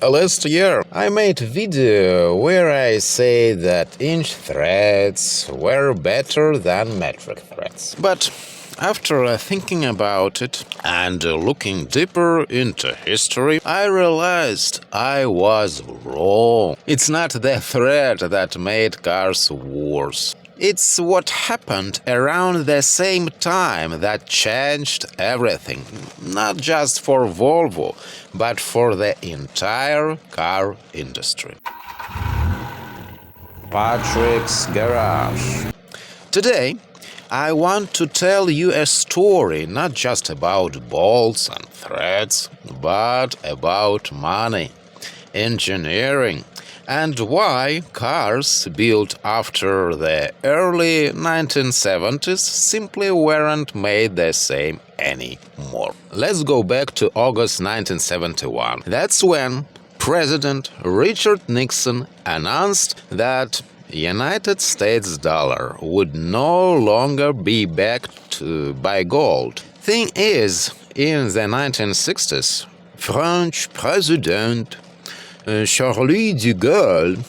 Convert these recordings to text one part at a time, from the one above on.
Last year, I made a video where I say that inch threads were better than metric threads. But after thinking about it and looking deeper into history, I realized I was wrong. It's not the thread that made cars worse. It's what happened around the same time that changed everything, not just for Volvo, but for the entire car industry. Patrick's Garage. Today, I want to tell you a story not just about bolts and threads, but about money, engineering, and why cars built after the early 1970s simply weren't made the same anymore. Let's go back to August 1971. That's when President Richard Nixon announced that United States dollar would no longer be backed by gold. Thing is, in the 1960s, French President Charles de Gaulle,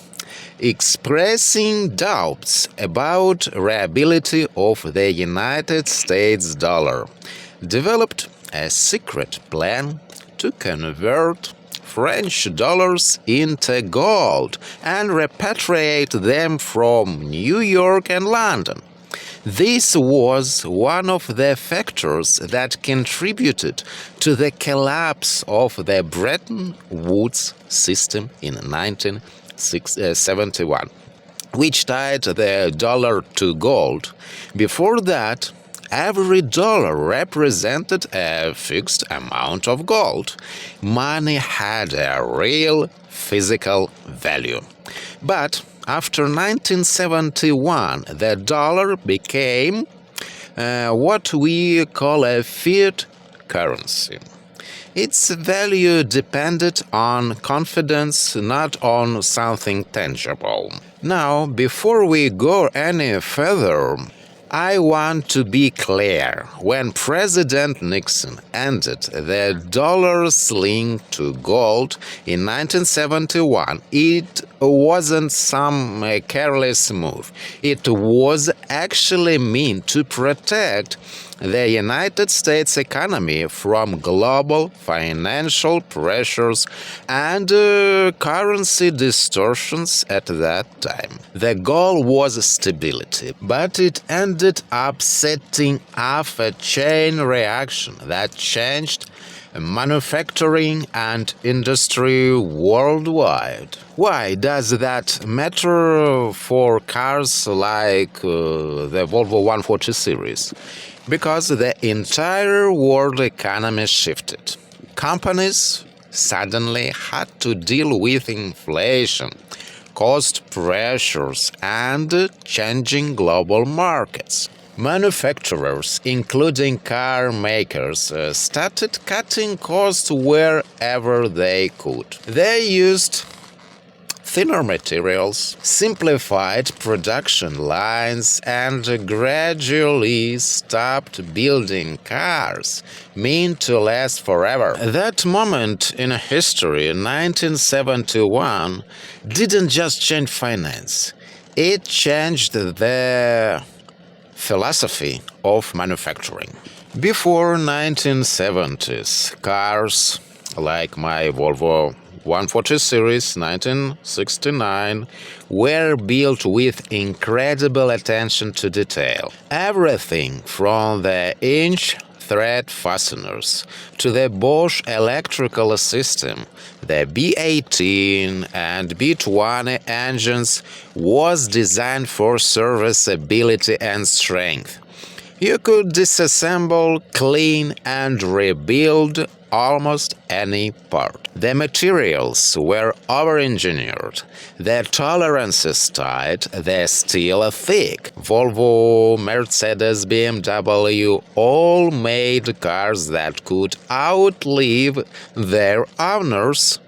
expressing doubts about reliability of the United States dollar, developed a secret plan to convert French dollars into gold and repatriate them from New York and London. This was one of the factors that contributed to the collapse of the Bretton Woods system in 1971, which tied the dollar to gold. Before that, every dollar represented a fixed amount of gold. Money had a real physical value. But after 1971, the dollar became what we call a fiat currency. Its value depended on confidence, not on something tangible. Now, before we go any further, I want to be clear. When President Nixon ended the dollar's link to gold in 1971, it wasn't some careless move. It was actually meant to protect the United States economy from global financial pressures and currency distortions at that time. The goal was stability, but it ended up setting off a chain reaction that changed manufacturing and industry worldwide. Why does that matter for cars like the Volvo 140 series? Because the entire world economy shifted. Companies suddenly had to deal with inflation, cost pressures, and changing global markets. Manufacturers, including car makers, started cutting costs wherever they could. They used thinner materials, simplified production lines, and gradually stopped building cars meant to last forever. That moment in history, 1971, didn't just change finance. It changed the philosophy of manufacturing. Before 1970s, cars like my Volvo 140 series 1969 were built with incredible attention to detail. Everything from the inch thread fasteners to the Bosch electrical system, the B18 and B20 engines was designed for serviceability and strength. You could disassemble, clean, and rebuild almost any part. The materials were over-engineered, the tolerances tight, the steel thick. Volvo, Mercedes, BMW all made cars that could outlive their owners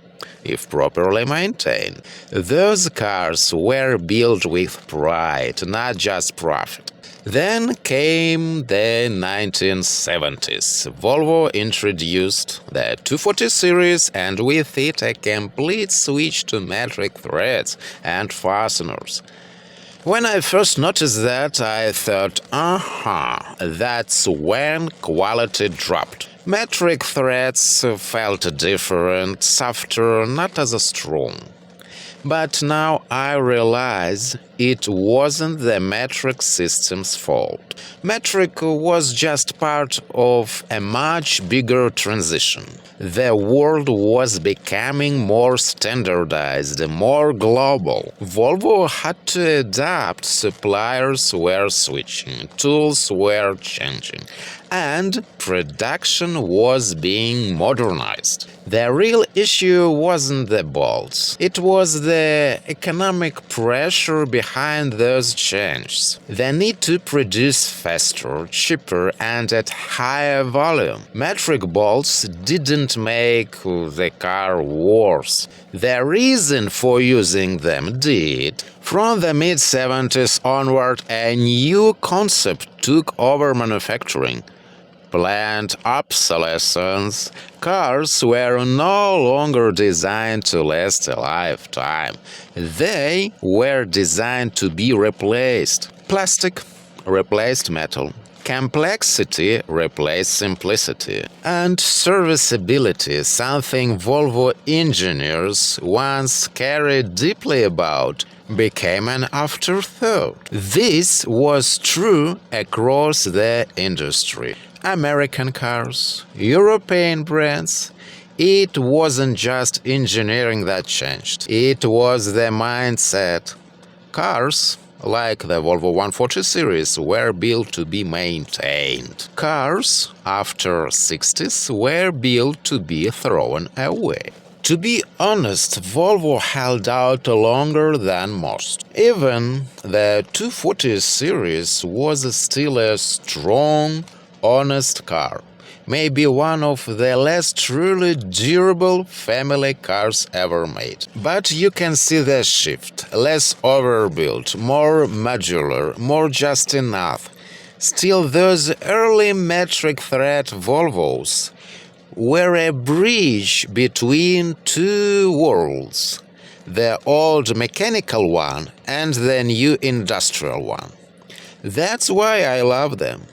if properly maintained. Those cars were built with pride, not just profit. Then came the 1970s. Volvo introduced the 240 series and with it a complete switch to metric threads and fasteners. When I first noticed that, I thought, that's when quality dropped. Metric threads felt different, softer, not as strong. But now I realize it wasn't the metric system's fault. Metric was just part of a much bigger transition. The world was becoming more standardized, more global. Volvo had to adapt, suppliers were switching, tools were changing, and production was being modernized. The real issue wasn't the bolts, it was the economic pressure behind those changes. The need to produce faster, cheaper, and at higher volume. Metric bolts didn't make the car worse. The reason for using them did. From the mid-70s onward, a new concept took over manufacturing. Planned obsolescence. Cars were no longer designed to last a lifetime. They were designed to be replaced. Plastic replaced metal. Complexity replaced simplicity. And serviceability, something Volvo engineers once cared deeply about, became an afterthought. This was true across the industry. American cars, European brands. It wasn't just engineering that changed. It was the mindset. Cars, like the Volvo 140 series, were built to be maintained. Cars, after 60s, were built to be thrown away. To be honest, Volvo held out longer than most. Even the 240 series was still a strong, honest car, maybe one of the less truly durable family cars ever made. But you can see the shift, less overbuilt, more modular, more just enough. Still, those early metric thread Volvos were a bridge between two worlds, the old mechanical one and the new industrial one. That's why I love them.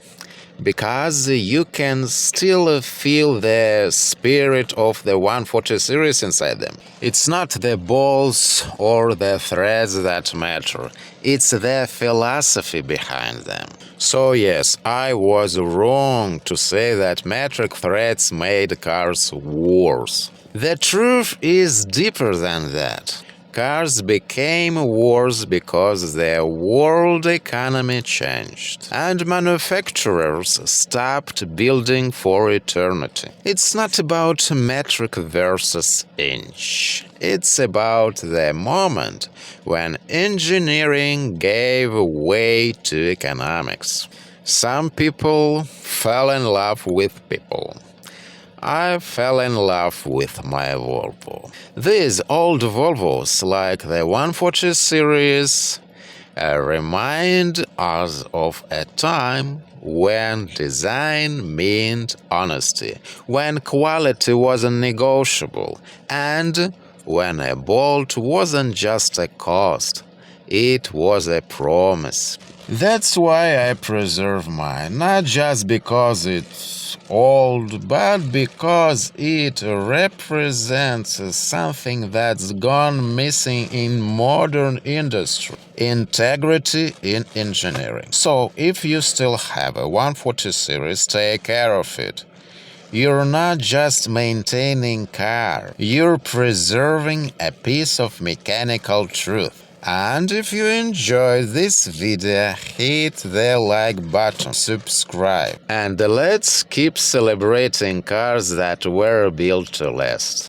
Because you can still feel the spirit of the 140 series inside them. It's not the bolts or the threads that matter, it's the philosophy behind them. So yes, I was wrong to say that metric threads made cars worse. The truth is deeper than that. Cars became worse because the world economy changed, and manufacturers stopped building for eternity. It's not about metric versus inch. It's about the moment when engineering gave way to economics. Some people fell in love with people. I fell in love with my Volvo. These old Volvos, like the 140 series, remind us of a time when design meant honesty, when quality wasn't negotiable, and when a bolt wasn't just a cost, it was a promise. That's why I preserve mine, not just because it's old, but because it represents something that's gone missing in modern industry: integrity in engineering. So if you still have a 140 series, take care of it. You're not just maintaining car, you're preserving a piece of mechanical truth. And if you enjoyed this video, hit the like button, subscribe, and let's keep celebrating cars that were built to last.